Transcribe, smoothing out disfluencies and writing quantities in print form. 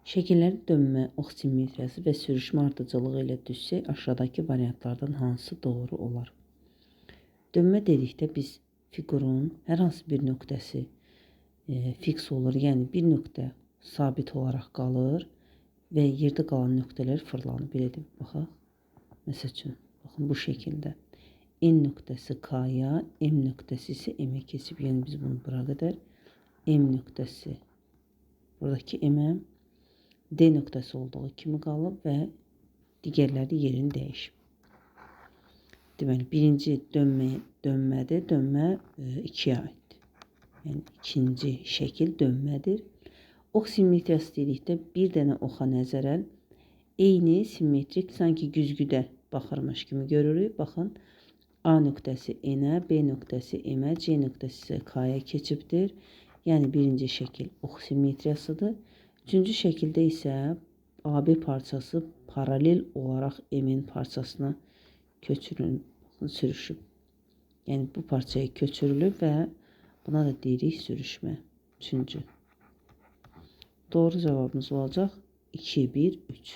Şəkillərin dönmə, ox simmetriyası və sürüşmə ardıcılığı ilə düşsək, aşağıdakı variantlardan hansı doğru olar? Dönmə dedikdə biz fiqurun hər hansı bir nöqtəsi fiks olur, yəni bir nöqtə sabit olaraq qalır və yerdə qalan nöqtələr fırlanır. Belə deyim, baxaq. Məsəl üçün, baxın bu şəkildə. N nöqtəsi K-ya, M nöqtəsi isə M-ə keçib. Yəni biz bunu bura qədər M nöqtəsi, buradakı M-ə D nöqtəsi olduğu kimi qalıb və digərləri yerini dəyişib. Deməli, birinci dönmədir, dönmə 2-yə aiddir. Yəni, ikinci şəkil dönmədir. Ox simmetriyası dedikdə bir dənə oxa nəzərən eyni simmetrik, sanki güzgüdə baxırmış kimi görürük. Baxın, A nöqtəsi N-ə, B nöqtəsi M-ə, C nöqtəsi isə K-ya keçibdir. Yəni, birinci şəkil ox simmetriyasıdır. Üçüncü şəkildə isə AB parçası paralel olaraq M-in parçasına sürüşüb. Yəni, bu parçaya köçürülüb və buna da deyirik sürüşmə. Üçüncü. Doğru cavabımız olacaq 2, 1, 3.